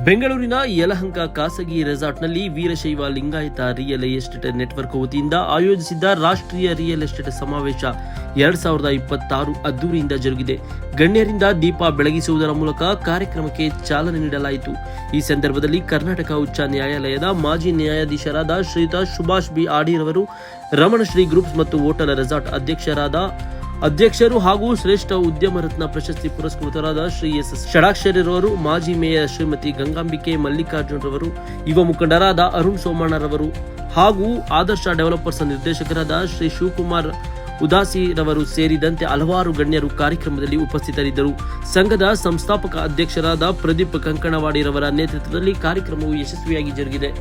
ಬೆಂಗಳೂರಿನ ಯಲಹಂಕ ಖಾಸಗಿ ರೆಸಾರ್ಟ್ನಲ್ಲಿ Veerashaiva Lingayat real estate network ವತಿಯಿಂದ ಆಯೋಜಿಸಿದ್ದ ರಾಷ್ಟ್ರೀಯ ರಿಯಲ್ ಎಸ್ಟೇಟ್ ಸಮಾವೇಶ 2026 ಅದ್ದೂರಿಯಿಂದ ಜರುಗಿದೆ. ಗಣ್ಯರಿಂದ ದೀಪ ಬೆಳಗಿಸುವುದರ ಮೂಲಕ ಕಾರ್ಯಕ್ರಮಕ್ಕೆ ಚಾಲನೆ ನೀಡಲಾಯಿತು. ಈ ಸಂದರ್ಭದಲ್ಲಿ ಕರ್ನಾಟಕ ಉಚ್ಚ ನ್ಯಾಯಾಲಯದ ಮಾಜಿ ನ್ಯಾಯಾಧೀಶರಾದ ಶ್ರೀಯುತ ಸುಭಾಷ್ ಬಿ ಆಡಿರವರು, ರಮಣಶ್ರೀ ಗ್ರೂಪ್ಸ್ ಮತ್ತು ಹೋಟೆಲ್ ರೆಸಾರ್ಟ್ ಅಧ್ಯಕ್ಷರು ಹಾಗೂ ಶ್ರೇಷ್ಠ ಉದ್ಯಮ ರತ್ನ ಪ್ರಶಸ್ತಿ ಪುರಸ್ಕೃತರಾದ ಶ್ರೀ ಎಸ್ ಷಡಾಕ್ಷರರವರು, ಮಾಜಿ ಮೇಯರ್ ಶ್ರೀಮತಿ ಗಂಗಾಂಬಿಕೆ ಮಲ್ಲಿಕಾರ್ಜುನರವರು, ಯುವ ಮುಖಂಡರಾದ ಅರುಣ್ ಸೋಮಣ್ಣರವರು ಹಾಗೂ ಆದರ್ಶ ಡೆವಲಪರ್ಸ್ ನಿರ್ದೇಶಕರಾದ ಶ್ರೀ ಶಿವಕುಮಾರ್ ಉದಾಸಿರವರು ಸೇರಿದಂತೆ ಹಲವಾರು ಗಣ್ಯರು ಕಾರ್ಯಕ್ರಮದಲ್ಲಿ ಉಪಸ್ಥಿತರಿದ್ದರು. ಸಂಘದ ಸಂಸ್ಥಾಪಕ ಅಧ್ಯಕ್ಷರಾದ ಪ್ರದೀಪ್ ಕಂಕಣವಾಡಿರವರ ನೇತೃತ್ವದಲ್ಲಿ ಕಾರ್ಯಕ್ರಮವು ಯಶಸ್ವಿಯಾಗಿ ಜರುಗಿದೆ.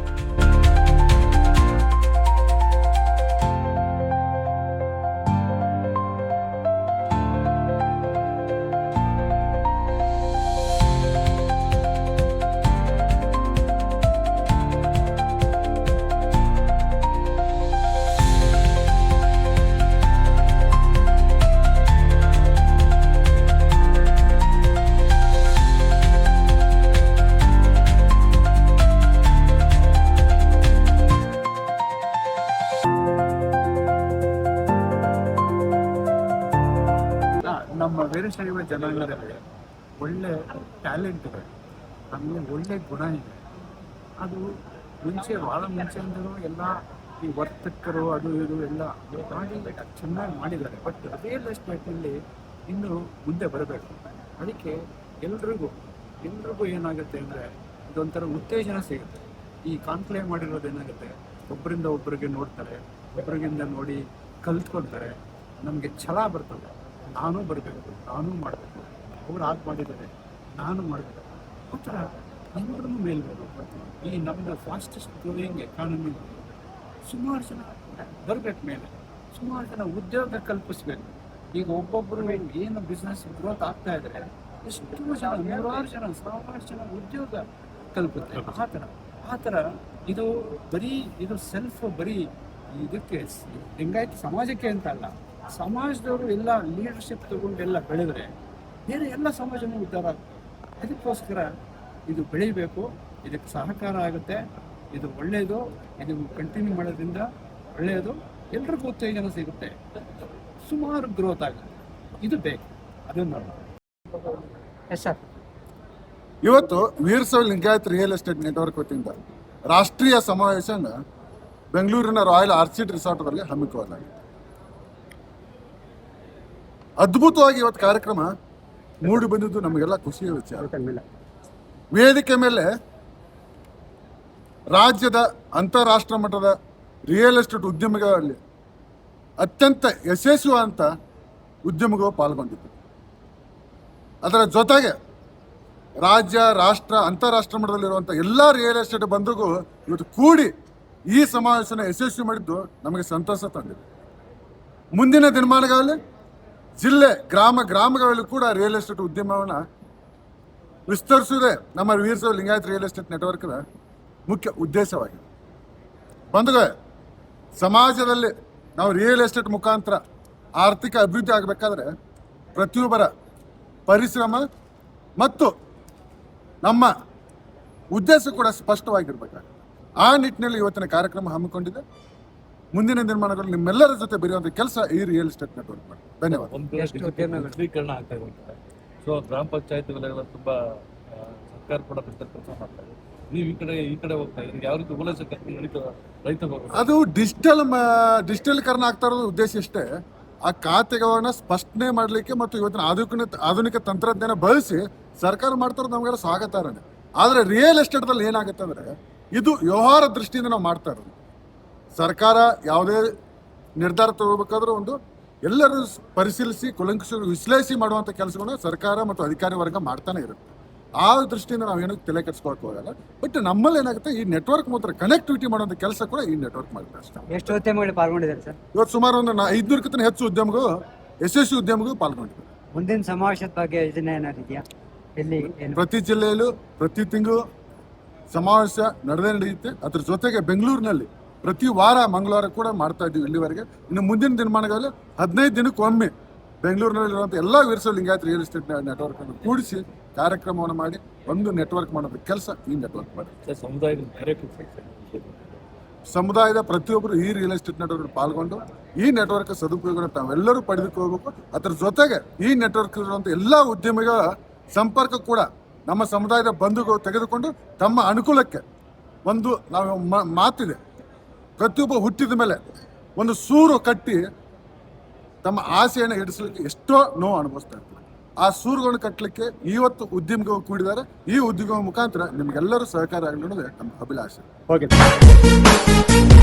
ನಮ್ಮ ವೀರಶೈವ ಜನಾಂಗದಲ್ಲಿ ಒಳ್ಳೆ ಟ್ಯಾಲೆಂಟ್ ಇದೆ, ಆಮೇಲೆ ಒಳ್ಳೆ ಗುಣ ಇದೆ. ಅದು ಭಾಳ ಮುಂಚೆಯಿಂದಲೂ ಎಲ್ಲ ಈ ವರ್ತಕರು ಅದು ಇದು ಎಲ್ಲ ಮಾಡಿ ಚೆನ್ನಾಗಿ ಮಾಡಿದ್ದಾರೆ. ಬಟ್ ರಿಯಲ್ ಎಸ್ಟೇಟ್ನಲ್ಲಿ ಇನ್ನೂ ಮುಂದೆ ಬರಬೇಕು. ಅದಕ್ಕೆ ಎಲ್ರಿಗೂ ಏನಾಗುತ್ತೆ ಅಂದರೆ ಇದೊಂಥರ ಉತ್ತೇಜನ ಸಿಗುತ್ತೆ. ಈ ಕಾನ್ಕ್ಲೇವ್ ಮಾಡಿರೋದು ಏನಾಗುತ್ತೆ, ಒಬ್ಬರಿಂದ ಒಬ್ಬರಿಗೆ ನೋಡ್ತಾರೆ, ಒಬ್ಬರಿಗಿಂದ ನೋಡಿ ಕಲ್ತ್ಕೊಳ್ತಾರೆ. ನಮಗೆ ಛಲ ಬರ್ತದೆ, ನಾನು ಬರಬೇಕು, ನಾನು ಮಾಡಬೇಕು, ಅವ್ರು ಆಗ ಮಾಡಿದ್ದಾರೆ, ನಾನು ಮಾಡಬೇಕು. ಆ ಥರ ಎಲ್ಲರೂ ಮೇಲ್ಬೇಕು. ಈ ನಮ್ಮದು ಫಾಸ್ಟೆಸ್ಟ್ ಗ್ರೋಯಿಂಗ್ ಎಕಾನಮಿ ಸುಮಾರು ಜನ ಬರಬೇಕು ಮೇಲೆ, ಸುಮಾರು ಜನ ಉದ್ಯೋಗ ಕಲ್ಪಿಸ್ಬೇಕು. ಈಗ ಒಬ್ಬೊಬ್ಬರು ಏನು ಬಿಸ್ನೆಸ್ ಗ್ರೋತ್ ಆಗ್ತಾ ಇದ್ದಾರೆ, ಎಷ್ಟೋ ಜನ, ನೂರಾರು ಜನ, ಸಾವಿರಾರು ಜನ ಉದ್ಯೋಗ ಕಲ್ಪುತ್ತೆ. ಆ ಥರ ಇದು ಸೆಲ್ಫ್ ಬರೀ ಇದಕ್ಕೆ ಲಿಂಗಾಯತ ಸಮಾಜಕ್ಕೆ ಅಂತ ಅಲ್ಲ, ಸಮಾಜದವರು ಎಲ್ಲ ಲೀಡರ್ಶಿಪ್ ತಗೊಂಡು ಎಲ್ಲ ಬೆಳೆದ್ರೆ ಬೇರೆ ಎಲ್ಲ ಸಮಾಜನೂ ಉದ್ಧಾರ ಆಗುತ್ತೆ. ಅದಕ್ಕೋಸ್ಕರ ಇದು ಬೆಳಿಬೇಕು, ಇದಕ್ಕೆ ಸಹಕಾರ ಆಗುತ್ತೆ, ಇದು ಒಳ್ಳೆಯದು. ಇದು ಕಂಟಿನ್ಯೂ ಮಾಡೋದ್ರಿಂದ ಒಳ್ಳೆಯದು, ಎಲ್ರಿಗೂ ಉತ್ತೇಜನ ಸಿಗುತ್ತೆ, ಸುಮಾರು ಗ್ರೋತ್ ಆಗುತ್ತೆ. ಇದು ಬೇಕು, ಅದನ್ನು ಸರ್. ಇವತ್ತು Veerashaiva Lingayat real estate network ವತಿಯಿಂದ ರಾಷ್ಟ್ರೀಯ ಸಮಾವೇಶನ ಬೆಂಗಳೂರಿನ ರಾಯಲ್ ಆರ್ಚಿಡ್ ರಿಸಾರ್ಟ್ನಲ್ಲಿ ಹಮ್ಮಿಕೊಳ್ಳಲಾಗಿದೆ. ಅದ್ಭುತವಾಗಿ ಇವತ್ತು ಕಾರ್ಯಕ್ರಮ ಮೂಡಿ ಬಂದಿದ್ದು ನಮಗೆಲ್ಲ ಖುಷಿಯ ವಿಚಾರ. ವೇದಿಕೆ ಮೇಲೆ ರಾಜ್ಯದ ಅಂತಾರಾಷ್ಟ್ರ ಮಟ್ಟದ ರಿಯಲ್ ಎಸ್ಟೇಟ್ ಉದ್ಯಮಿಗಳಲ್ಲಿ ಅತ್ಯಂತ ಯಶಸ್ವಿಯಾದಂಥ ಉದ್ಯಮಿಗಳು ಪಾಲ್ಗೊಂಡಿದ್ದರು. ಅದರ ಜೊತೆಗೆ ರಾಜ್ಯ, ರಾಷ್ಟ್ರ, ಅಂತಾರಾಷ್ಟ್ರ ಮಟ್ಟದಲ್ಲಿರುವಂಥ ಎಲ್ಲ ರಿಯಲ್ ಎಸ್ಟೇಟ್ ಬಂಧುಗಳು ಇವತ್ತು ಕೂಡಿ ಈ ಸಮಾವೇಶನ ಯಶಸ್ವಿ ಮಾಡಿದ್ದು ನಮಗೆ ಸಂತೋಷ ತಂದಿದೆ. ಮುಂದಿನ ದಿನಮಾನಗಳಲ್ಲಿ ಜಿಲ್ಲೆ, ಗ್ರಾಮಗಳಲ್ಲಿ ಕೂಡ ರಿಯಲ್ ಎಸ್ಟೇಟ್ ಉದ್ಯಮವನ್ನು ವಿಸ್ತರಿಸುವುದೇ ನಮ್ಮ ವೀರಶೈವ ಲಿಂಗಾಯತ ರಿಯಲ್ ಎಸ್ಟೇಟ್ ನೆಟ್ವರ್ಕ್ನ ಮುಖ್ಯ ಉದ್ದೇಶವಾಗಿದೆ. ಬಂಧುಗಳೇ, ಸಮಾಜದಲ್ಲಿ ನಾವು ರಿಯಲ್ ಎಸ್ಟೇಟ್ ಮುಖಾಂತರ ಆರ್ಥಿಕ ಅಭಿವೃದ್ಧಿ ಆಗಬೇಕಾದ್ರೆ ಪ್ರತಿಯೊಬ್ಬರ ಪರಿಶ್ರಮ ಮತ್ತು ನಮ್ಮ ಉದ್ದೇಶ ಕೂಡ ಸ್ಪಷ್ಟವಾಗಿರ್ಬೇಕಾಗುತ್ತೆ. ಆ ನಿಟ್ಟಿನಲ್ಲಿ ಇವತ್ತಿನ ಕಾರ್ಯಕ್ರಮ ಹಮ್ಮಿಕೊಂಡಿದೆ. ಮುಂದಿನ ನಿರ್ಮಾಣಗಳು ನಿಮ್ಮೆಲ್ಲರ ಜೊತೆ ಬೆರೆಯುವಂಥ ಕೆಲಸ ಈ ರಿಯಲ್ ಎಸ್ಟೇಟ್ ನೆಟ್ವರ್ಕ್ ಮಾಡಿ. ಧನ್ಯವಾದ. ವಿಶ್ಲೀಕರಣ ಆಗ್ತಾ ಇದೆ. ಸೊ ಗ್ರಾಮ ಪಂಚಾಯತ್ಗಳೆಲ್ಲ ತುಂಬಾ ಸರ್ಕಾರ ಕೂಡ ಕೆಲಸ ಮಾಡ್ತಾ ಇದೆ. ನೀವು ಈ ಕಡೆ ಹೋಗ್ತಾ ಇದ್ದೀರಿ, ಯಾವ ರೀತಿ ಮೂಲಸೌಕರ್ಯ ರೈತ ಅದು ಡಿಜಿಟಲೀಕರಣ ಆಗ್ತಾ ಇರೋದು ಉದ್ದೇಶ ಇಷ್ಟೇ. ಆ ಖಾತೆಗಳನ್ನ ಸ್ಪಷ್ಟನೆ ಮಾಡಲಿಕ್ಕೆ ಮತ್ತು ಇವತ್ತಿನ ಆಧುನಿಕ ತಂತ್ರಜ್ಞಾನ ಬಳಸಿ ಸರ್ಕಾರ ಮಾಡ್ತಾರೋದು ನಮಗೆಲ್ಲ ಸ್ವಾಗತ. ಆದರೆ ರಿಯಲ್ ಎಸ್ಟೇಟ್ದಲ್ಲಿ ಏನಾಗುತ್ತೆ ಅಂದರೆ ಇದು ವ್ಯವಹಾರ ದೃಷ್ಟಿಯಿಂದ ನಾವು ಮಾಡ್ತಾ ಇರೋದು. ಸರ್ಕಾರ ಯಾವುದೇ ನಿರ್ಧಾರ ತಗೋಬೇಕಾದ್ರೂ ಎಲ್ಲರೂ ಪರಿಶೀಲಿಸಿ ಕುಲಂಕುಷ ವಿಶ್ಲೇಷಣೆ ಮಾಡುವಂಥ ಕೆಲಸಗಳನ್ನ ಸರ್ಕಾರ ಮತ್ತು ಅಧಿಕಾರಿ ವರ್ಗ ಮಾಡ್ತಾನೆ ಇರುತ್ತೆ. ಆ ದೃಷ್ಟಿಯಿಂದ ನಾವೇನು ತಲೆ ಕೆಡಿಸ್ಕೊಳಕ್ಕೆ ಹೋಗಲ್ಲ. ಬಟ್ ನಮ್ಮಲ್ಲಿ ಏನಾಗುತ್ತೆ, ಈ ನೆಟ್ವರ್ಕ್ ಮಾತ್ರ ಕನೆಕ್ಟಿವಿಟಿ ಮಾಡುವಂಥ ಕೆಲಸ ಕೂಡ ಈ ನೆಟ್ವರ್ಕ್ ಮಾಡುತ್ತೆ ಅಷ್ಟೇ. ಎಷ್ಟು ಉದ್ಯಮಗಳು ಪಾಲ್ಗೊಂಡಿದ್ದಾರೆ ಸರ್? ಇವತ್ತು ಸುಮಾರು 500ಕ್ಕಿಂತ ಹೆಚ್ಚು ಉದ್ಯಮಗಳು, ಯಶಸ್ವಿ ಉದ್ಯಮಗಳು ಪಾಲ್ಗೊಂಡಿದ್ದಾರೆ. ಮುಂದಿನ ಸಮಾವೇಶದ ಬಗ್ಗೆ ಯೋಜನೆ ಏನಾದ್ರು ಇದೆಯಾ? ಎಲ್ಲಿ ಪ್ರತಿ ಜಿಲ್ಲೆಯಲ್ಲೂ ಪ್ರತಿ ತಿಂಗಳು ಸಮಾವೇಶ ನಡೆಯುತ್ತೆ. ಅದ್ರ ಜೊತೆಗೆ ಬೆಂಗಳೂರಿನಲ್ಲಿ ಪ್ರತಿ ವಾರ ಮಂಗಳವಾರ ಕೂಡ ಮಾಡ್ತಾ ಇದ್ದೀವಿ ಇಲ್ಲಿವರೆಗೆ. ಇನ್ನು ಮುಂದಿನ ದಿನಮಾನಗಳಲ್ಲಿ 15 ದಿನಕ್ಕೊಮ್ಮೆ ಬೆಂಗಳೂರಿನಲ್ಲಿರುವಂಥ ಎಲ್ಲ Veerashaiva Lingayat real estate network ಅನ್ನು ಕೂಡಿಸಿ ಕಾರ್ಯಕ್ರಮವನ್ನು ಮಾಡಿ ಒಂದು ನೆಟ್ವರ್ಕ್ ಮಾಡೋದ ಕೆಲಸ ಈ ನೆಟ್ವರ್ಕ್ ಮಾಡಿ. ಸರ್, ಸಮುದಾಯದ ಕಾರ್ಯಕ್ರಮ ಸಮುದಾಯದ ಪ್ರತಿಯೊಬ್ಬರು ಈ ರಿಯಲ್ ಎಸ್ಟೇಟ್ ನೆಟ್ವರ್ಕ್ ಪಾಲ್ಗೊಂಡು ಈ ನೆಟ್ವರ್ಕ್ ಸದುಪಯೋಗ ನಾವೆಲ್ಲರೂ ಪಡೆದುಕೋಬೇಕು. ಅದರ ಜೊತೆಗೆ ಈ ನೆಟ್ವರ್ಕ್ ಇರುವಂಥ ಎಲ್ಲ ಉದ್ಯಮಿಗಳ ಸಂಪರ್ಕ ಕೂಡ ನಮ್ಮ ಸಮುದಾಯದ ಬಂಧುಗಳು ತೆಗೆದುಕೊಂಡು ತಮ್ಮ ಅನುಕೂಲಕ್ಕೆ ಒಂದು ನಾವು ಮಾತಿದೆ, ಪ್ರತಿಯೊಬ್ಬ ಹುಟ್ಟಿದ ಮೇಲೆ ಒಂದು ಸೂರು ಕಟ್ಟಿ ತಮ್ಮ ಆಸೆಯನ್ನು ಈಡೇರಿಸಲಿಕ್ಕೆ ಎಷ್ಟೋ ನೋವು ಅನುಭವಿಸ್ತಾ ಇರ್ತಾರೆ. ಆ ಸೂರುಗಳನ್ನು ಕಟ್ಟಲಿಕ್ಕೆ ಇವತ್ತು ಉದ್ಯಮಿಗಳು ಕೂಡಿದ್ದಾರೆ. ಈ ಉದ್ಯಮಗಳ ಮುಖಾಂತರ ನಿಮಗೆಲ್ಲರೂ ಸಹಕಾರ ಆಗಲಿ ಅನ್ನೋದೇ ನಮ್ಮ ಅಭಿಲಾಷೆ. ಓಕೆ.